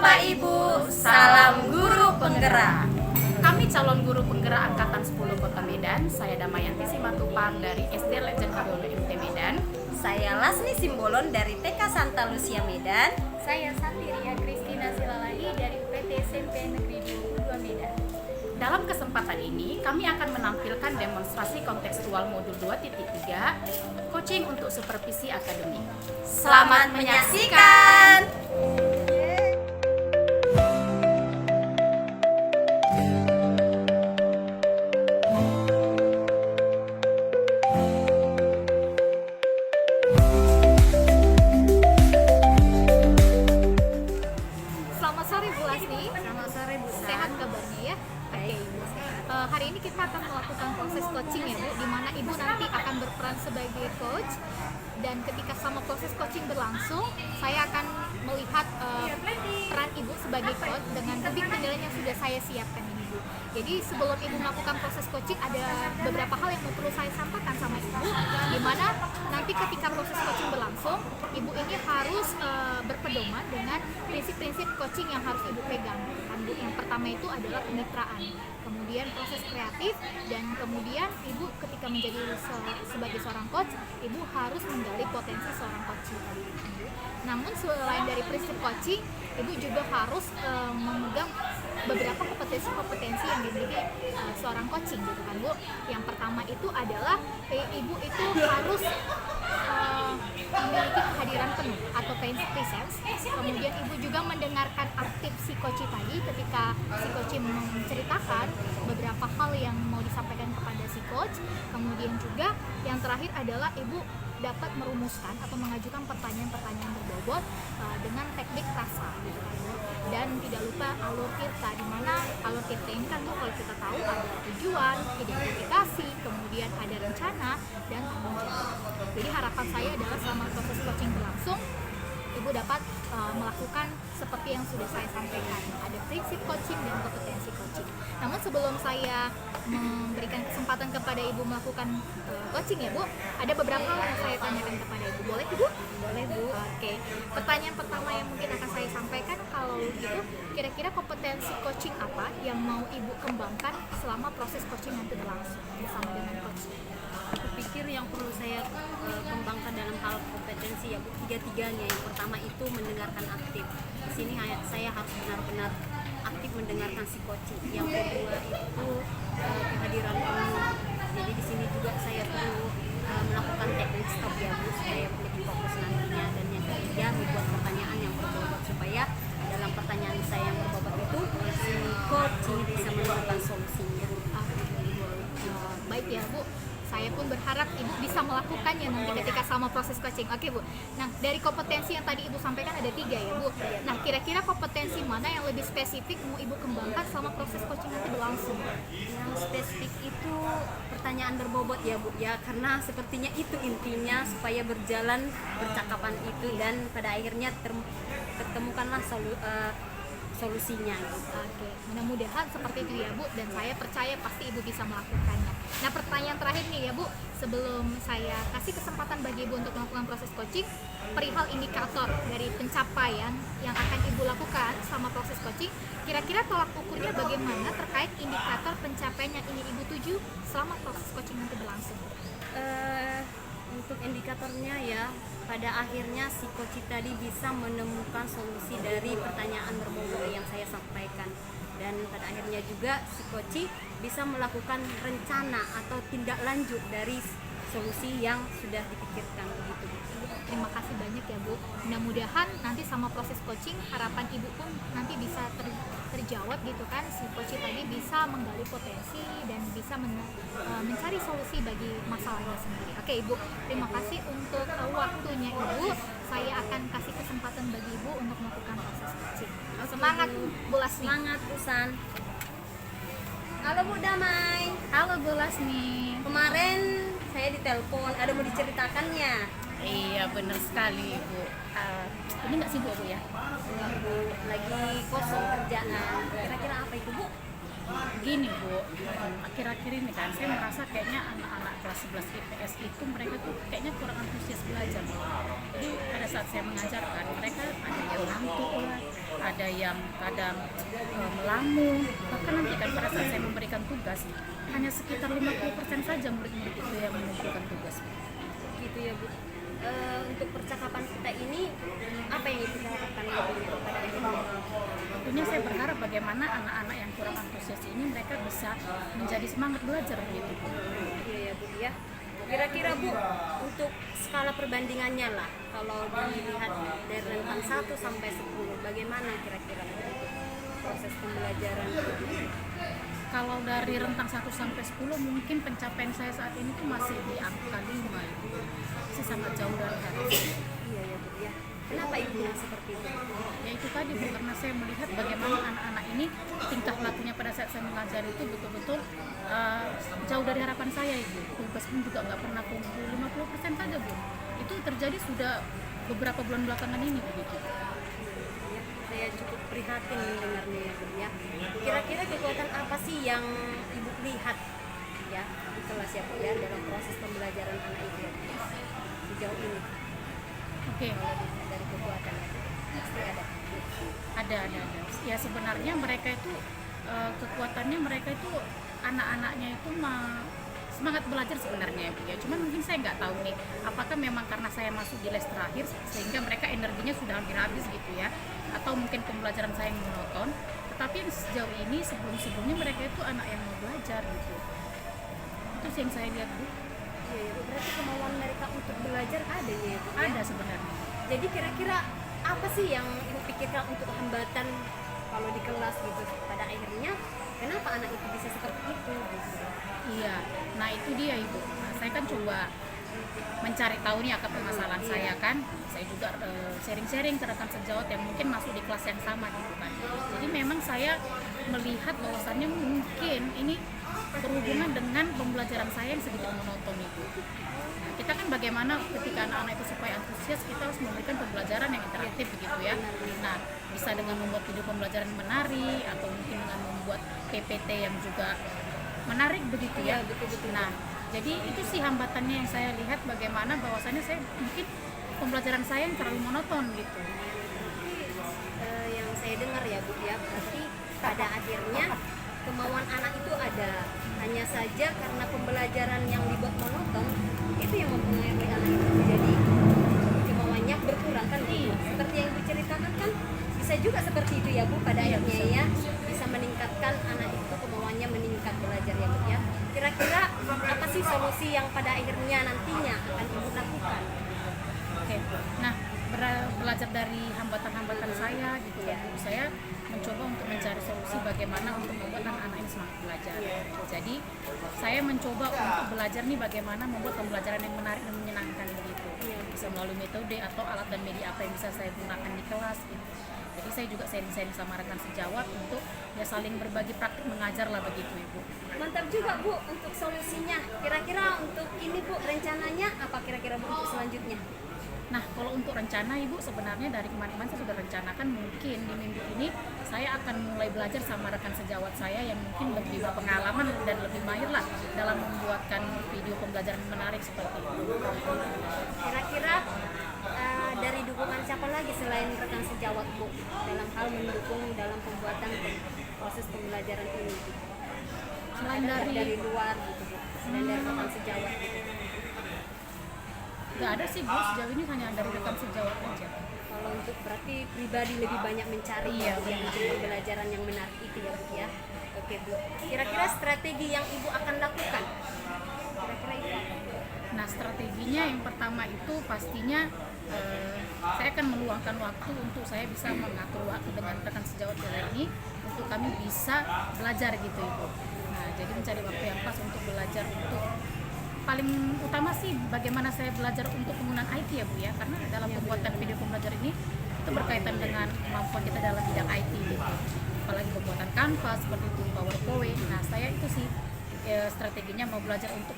Bapak Ibu, salam guru penggerak. Kami calon guru penggerak Angkatan 10 Kota Medan. Saya Damayanti Simatupang dari SD Legend Haryono MT Medan. Saya Lasni Simbolon dari TK Santa Lucia Medan. Saya Santiria Kristina Silalahi dari UPT SMP Negeri 22 Medan. Dalam kesempatan ini, kami akan menampilkan demonstrasi kontekstual modul 2.3, coaching untuk supervisi akademik. Selamat menyaksikan. Selamat sore Bu Lasni. Selamat sore Bu. Sehat kabarnya ya? Oke. Hari ini kita akan melakukan proses coaching ya Bu, di mana Ibu nanti akan berperan sebagai coach. Dan ketika sama proses coaching berlangsung, saya akan melihat peran Ibu sebagai coach dengan tebik penjelasan yang sudah saya siapkan ini Bu. Jadi sebelum Ibu melakukan proses coaching, ada beberapa hal yang perlu saya sampaikan sama Ibu, di mana nanti ketika proses coaching berlangsung, Ibu ini harus berpedoman dengan prinsip-prinsip coaching yang harus Ibu pegang. Yang pertama itu adalah kemitraan, kemudian proses kreatif, dan kemudian Ibu ketika menjadi sebagai seorang coach, Ibu harus menggali potensi seorang coach tadi. Namun selain dari prinsip coaching, Ibu juga harus memegang beberapa kompetensi yang dimiliki seorang coaching gitu kan Bu. Yang pertama itu adalah Ibu itu harus memiliki kehadiran penuh atau presence. Kemudian Ibu juga mendengarkan aktif si coach tadi ketika si coach menceritakan beberapa hal yang mau disampaikan kepada si coach. Kemudian juga yang terakhir adalah Ibu dapat merumuskan atau mengajukan pertanyaan-pertanyaan berbobot dengan teknik rasa gitu kan Bu. Dan tidak lupa alur tirta, di mana alur tirta ini kan Bu, kalau kita tahu ada tujuan, identifikasi, kemudian ada rencana dan tanggung jawab. Jadi harapan saya adalah selama proses coaching berlangsung, Ibu dapat melakukan seperti yang sudah saya sampaikan. Ada prinsip coaching dan kompetensi coaching. Namun sebelum saya memberikan kesempatan kepada Ibu melakukan coaching ya Bu, ada beberapa hal yang saya tanyakan kepada Ibu. Boleh Ibu? Boleh Bu. Oke. Pertanyaan pertama yang mungkin akan saya sampaikan, kalau gitu, kira-kira kompetensi coaching apa yang mau Ibu kembangkan selama proses coaching nanti berlangsung bersama dengan coach? Aku pikir yang perlu saya kembangkan dalam hal kompetensi ya Bu, tiga-tiganya. Yang pertama itu mendengarkan aktif. Di sini saya harus benar-benar aktif mendengarkan si coaching. Yang kedua itu kehadiran penuh. Jadi di sini juga saya perlu melakukan teknik stop ya Bu, supaya lebih fokus nantinya. Dan yang ketiga membuat pertanyaan yang berbobot, supaya dalam pertanyaan saya yang berbobot itu si coaching bisa menemukan solusinya. Baik ya Bu, saya pun berharap Ibu bisa melakukannya nanti ketika sama proses coaching. Oke Bu, nah dari kompetensi yang tadi Ibu sampaikan ada 3 ya Bu. Nah kira-kira kompetensi mana yang lebih spesifik mau Ibu kembangkan selama proses coaching nanti berlangsung? Yang spesifik itu pertanyaan berbobot ya Bu ya, karena sepertinya itu intinya supaya berjalan percakapan itu dan pada akhirnya tertemukanlah solusinya gitu. Oke, mudah-mudahan seperti itu ya Bu, dan saya percaya pasti Ibu bisa melakukannya. Nah pertanyaan terakhir nih ya Bu, sebelum saya kasih kesempatan bagi Ibu untuk melakukan proses coaching, perihal indikator dari pencapaian yang akan Ibu lakukan sama proses coaching, kira-kira tolak ukurnya bagaimana terkait indikator pencapaian yang ingin Ibu tuju selama proses coaching nanti berlangsung? Untuk indikatornya ya, pada akhirnya si coach tadi bisa menemukan solusi dari pertanyaan berbobot yang saya sampaikan, dan pada akhirnya juga si coach bisa melakukan rencana atau tindak lanjut dari solusi yang sudah dipikirkan begitu. Terima kasih banyak ya Bu. Mudah-mudahan nanti sama proses coaching harapan Ibu pun nanti bisa terjawab gitu kan. Si coach tadi bisa menggali potensi dan bisa mencari solusi bagi masalahnya sendiri. Oke Ibu, terima kasih untuk waktunya Ibu. Saya akan kasih kesempatan bagi Ibu untuk melakukan proses coaching. Semangat Bu Lasni. Semangat Usan. Halo Bu Damai. Halo Bu Lasni. Kemarin saya ditelepon, ada mau diceritakannya. Iya benar sekali Bu. Ini nggak sibuk Bu ya? Bu, lagi kosong kerjaan. Kira-kira apa itu Bu? Gini Bu, akhir-akhir ini kan saya merasa kayaknya anak-anak kelas 11 IPS itu mereka tuh kayaknya kurang antusias belajar. Jadi pada saat saya mengajarkan, mereka ada yang ngantuk lah, ada yang kadang melamun. Bahkan nanti kan pada saat saya memberikan tugas, hanya sekitar 50% saja murid-murid itu yang mengumpulkan tugas. Gitu ya Bu. Untuk percakapan kita ini apa yang Ibu harapkan pada akhirnya? Tentunya saya berharap bagaimana anak-anak yang kurang antusias ini mereka bisa menjadi semangat belajar gitu. Iya ya Bu ya. Kira-kira Bu, untuk skala perbandingannya lah, kalau dilihat dari rentang 1 sampai 10, bagaimana kira-kira untuk proses pembelajaran? Kalau dari rentang 1 sampai 10 mungkin pencapaian saya saat ini tuh masih di angka 5 itu. Masih sangat jauh dari harapan. Iya ya Bu ya. Kenapa Ibu seperti itu? Ya itu tadi Bu, karena saya melihat bagaimana anak-anak ini tingkah lakunya pada saat saya mengajar itu betul-betul jauh dari harapan saya Ibu. Tugas pun juga nggak pernah kumpul 50% saja Bu. Itu terjadi sudah beberapa bulan belakangan ini begitu. Ya, saya cukup prihatin mendengarnya ya Bu ya. Kira-kira kekuatan apa sih yang Ibu lihat ya di kelas ya Bu ya dalam proses pembelajaran anak Ibu ya, sejauh ini? Oke. Dari kekuatan pasti ada. Ada. Ya sebenarnya mereka itu kekuatannya mereka itu anak-anaknya itu semangat belajar sebenarnya ya Bu ya. Cuman mungkin saya nggak tahu nih apakah memang karena saya masuk di les terakhir sehingga mereka energinya sudah hampir habis gitu ya, atau mungkin pembelajaran saya yang monoton. Tetapi sejauh ini sebelum-sebelumnya mereka itu anak yang mau belajar gitu. Itu sih yang saya lihat Bu. Iya, ya, berarti kemauan mereka untuk belajar ada ya Bu? Ada sebenarnya. Jadi kira-kira apa sih yang Ibu pikirkan untuk hambatan kalau di kelas gitu? Pada akhirnya kenapa anak itu bisa seperti itu? Gitu. Iya, nah itu dia Ibu. Nah, saya kan coba mencari tahu nih akar permasalahan saya kan. Saya juga sharing-sharing ke rekan sejawat yang mungkin masuk di kelas yang sama gitu kan. Jadi memang saya melihat bahwasannya mungkin ini berhubungan dengan pembelajaran saya yang sedikit monoton itu. Nah, kita kan bagaimana ketika anak-anak itu supaya antusias, kita harus memberikan pembelajaran yang interaktif begitu ya. Nah, bisa dengan membuat video pembelajaran yang menarik atau mungkin dengan membuat PPT yang juga menarik begitu ya. Betul-betul. Nah, jadi itu sih hambatannya yang saya lihat bagaimana bahwasannya saya mungkin pembelajaran saya yang terlalu monoton gitu. Yang saya dengar ya Bu ya, berarti pada akhirnya kemauan anak itu ada, hanya saja karena pembelajaran yang dibuat monoton itu yang mempengaruhi anak itu jadi kemauannya berkurang kan Bu? Seperti yang Ibu ceritakan kan bisa juga seperti itu ya Bu, pada akhirnya ya bisa meningkatkan anak itu kemauannya meningkat belajar ya Bu ya. Kira-kira apa sih solusi yang pada akhirnya nantinya akan Ibu lakukan? Oke. Nah, belajar dari hambatan-hambatan saya gitu ya Bu, saya mencoba untuk mencari solusi bagaimana untuk membuat anak-anak ini semangat belajar. Jadi saya mencoba untuk belajar nih bagaimana membuat pembelajaran yang menarik dan menyenangkan begitu. Bisa melalui metode atau alat dan media apa yang bisa saya gunakan di kelas gitu. Jadi saya juga sharing-sharing sama rekan sejawat untuk ya saling berbagi praktik mengajar lah begitu Ibu. Mantap juga Bu untuk solusinya. Kira-kira untuk ini Bu rencananya apa kira-kira Bu untuk selanjutnya? Nah, kalau untuk rencana Ibu sebenarnya dari kemarin-kemarin saya sudah rencanakan mungkin di minggu ini saya akan mulai belajar sama rekan sejawat saya yang mungkin lebih berpengalaman dan lebih mahir lah dalam membuatkan video pembelajaran menarik seperti itu. Kira-kira dari dukungan siapa lagi selain rekan sejawat Bu dalam hal mendukung dalam pembuatan proses pembelajaran ini? Selain Ada dari luar gitu Bu, selain dari rekan sejawat gitu. nggak ada sih Bu, sejauh ini hanya dari rekan sejawat aja. Kalau untuk berarti pribadi lebih banyak mencari Iya, ya, untuk pembelajaran yang menarik itu ya Bu ya. Oke Bu, kira-kira strategi yang Ibu akan lakukan? Kira-kira itu apa? Nah, strateginya yang pertama itu pastinya saya akan meluangkan waktu untuk saya bisa mengatur waktu dengan rekan sejawat saya ini untuk kami bisa belajar gitu Ibu. Nah, jadi mencari waktu yang pas untuk belajar untuk paling utama sih bagaimana saya belajar untuk penggunaan IT ya Bu ya, karena dalam pembuatan video pembelajaran ini itu berkaitan dengan kemampuan kita dalam bidang IT gitu. Apalagi pembuatan Canva seperti itu, PowerPoint. Nah, saya itu sih strateginya mau belajar untuk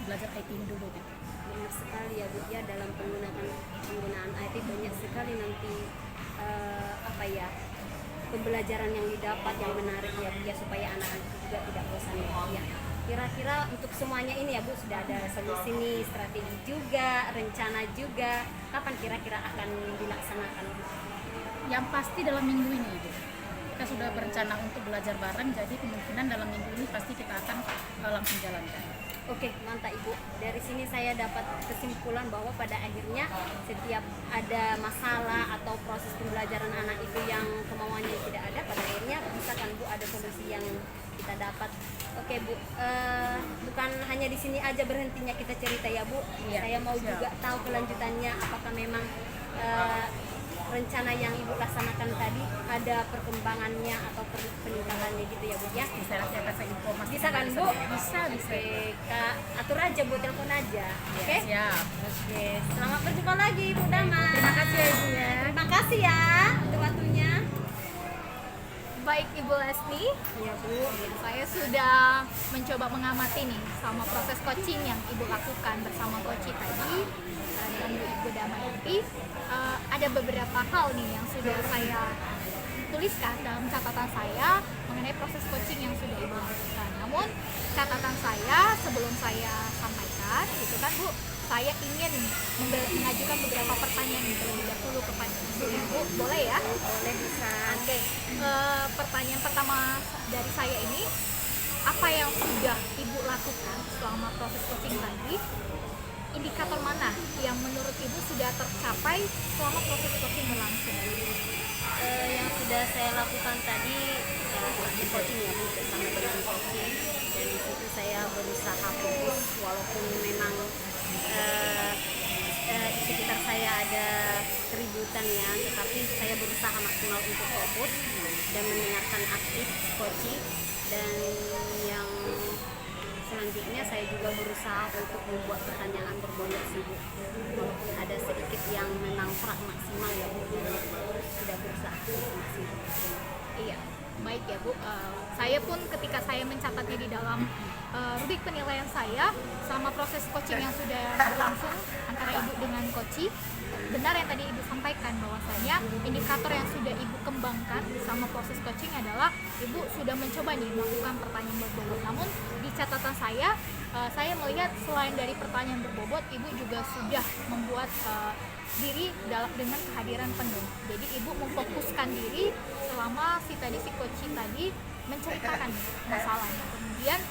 belajar IT ini dulu gitu. Benar sekali ya Bu ya, dalam penggunaan IT banyak sekali nanti pembelajaran yang didapat yang menarik ya Bu ya, supaya anak-anak juga tidak bosan ya. Kira-kira untuk semuanya ini ya Bu sudah ada solusi nih, strategi juga, rencana juga, kapan kira-kira akan dilaksanakan Bu? Yang pasti dalam minggu ini Ibu. Kita sudah berencana untuk belajar bareng, jadi kemungkinan dalam minggu ini pasti kita akan langsung jalankan. Oke, mantap Ibu. Dari sini saya dapat kesimpulan bahwa pada akhirnya setiap ada masalah atau proses pembelajaran anak itu yang kemauannya tidak ada, pada akhirnya bisa kan Bu ada solusi yang kita dapat. Oke Bu, bukan hanya di sini aja berhentinya kita cerita ya Bu. Iya, Saya mau siap. juga tahu kelanjutannya, apakah memang rencana yang Ibu laksanakan tadi ada perkembangannya atau peningkatannya gitu ya Bu ya. Bisa saya kasih informasi. Bisa kan Bu? Bisa. Oke, Kak, atur aja Bu, telepon aja. Oke? Siap. Oke, selamat berjumpa lagi Bu Dama. Terima kasih ya Ibu ya. Terima kasih ya untuk waktunya. Baik Ibu Lesni, Ya Bu. saya sudah mencoba mengamati nih sama proses coaching yang Ibu lakukan bersama Koci tadi dan Ibu Dama tadi. Ada beberapa hal nih yang sudah saya tuliskan dalam catatan saya mengenai proses coaching yang sudah Ibu lakukan. Namun catatan saya sebelum saya sampaikan gitu kan Bu, saya ingin mengajukan beberapa pertanyaan terlebih dahulu kepada Ibu. Boleh ya? Boleh bisa. Oke, pertanyaan pertama dari saya ini, apa yang sudah Ibu lakukan selama proses coaching tadi? Indikator mana yang menurut Ibu sudah tercapai selama proses coaching berlangsung? Yang sudah saya lakukan tadi praktik coaching ya Bu, bersama dengan coaching, dan di situ saya berusaha fokus walaupun memang di sekitar saya ada keributan ya, tetapi saya berusaha maksimal untuk fokus dan mendengarkan aktif coaching. Dan yang selanjutnya saya juga berusaha untuk membuat pertanyaan berbobot sih Bu, walaupun ada sedikit yang memang kurang maksimal ya Bu, sudah berusaha maksimal. Iya, baik ya Bu. Saya pun ketika saya mencatatnya di dalam rubrik penilaian saya selama proses coaching yang sudah berlangsung antara Ibu dengan coach, benar yang tadi Ibu sampaikan bahwasanya indikator yang sudah Ibu kembangkan sama proses coaching adalah Ibu sudah mencoba nih melakukan pertanyaan berbobot. Namun di catatan saya melihat selain dari pertanyaan berbobot, Ibu juga sudah membuat diri dengan kehadiran penuh. Jadi Ibu memfokuskan diri selama si coach tadi menceritakan masalahnya. Kemudian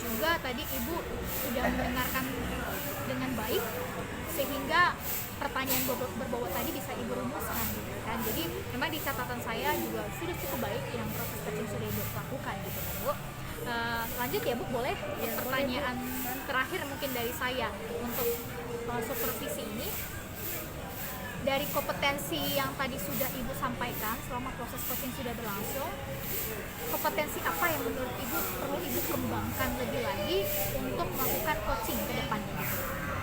juga tadi Ibu sudah mendengarkan dengan baik sehingga pertanyaan berbobot tadi bisa Ibu rumuskan gitu kan. Jadi memang di catatan saya juga sudah cukup baik yang proses coaching sudah Ibu lakukan gitu kan Bu. Lanjut ya Bu, boleh pertanyaan terakhir mungkin dari saya untuk supervisi ini. Dari kompetensi yang tadi sudah Ibu sampaikan selama proses coaching sudah berlangsung, kompetensi apa yang menurut Ibu perlu Ibu kembangkan lebih lagi untuk melakukan coaching ke depannya?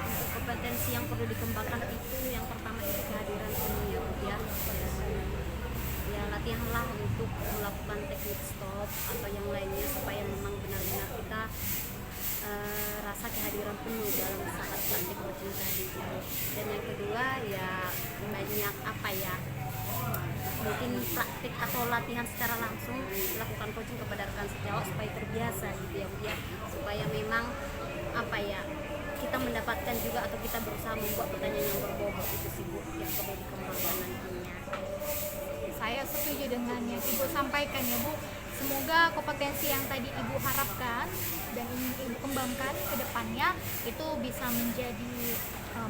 Untuk kompetensi yang perlu dikembangkan itu yang pertama itu kehadiran penuh ya Bu ya. Ya latihanlah untuk melakukan teknik stop atau yang lainnya supaya memang benar-benar kita rasa kehadiran penuh dalam saat praktik coaching tadi. Dan yang kedua ya banyak mungkin praktik atau latihan secara langsung melakukan coaching kepada rekan sejawat supaya terbiasa gitu ya Bu ya, supaya memang kita mendapatkan juga atau kita berusaha membuat pertanyaan yang berbobot itu sih Bu yang perlu dikembangkan nantinya. Saya setuju dengan yang Ibu sampaikan ya Bu. Semoga kompetensi yang tadi Ibu harapkan dan ingin Ibu kembangkan ke depannya itu bisa menjadi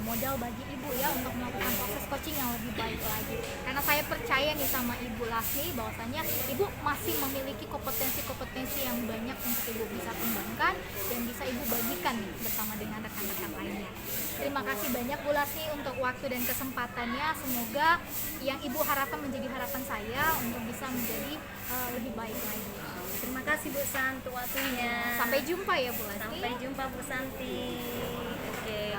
modal bagi Ibu ya untuk melakukan proses coaching yang lebih baik lagi. Karena saya percaya nih sama Ibu Lasni bahwasanya Ibu masih memiliki kompetensi-kompetensi yang banyak untuk Ibu bisa kembangkan dan bisa Ibu bagikan nih bersama dengan rekan-rekan lainnya. Terima kasih banyak Bu Lasni untuk waktu dan kesempatannya. Semoga yang Ibu harapkan menjadi harapan saya untuk bisa menjadi lebih baik lagi. Terima kasih Bu San untuk waktunya. Sampai jumpa ya Bu Lasni. Sampai jumpa Bu Santi.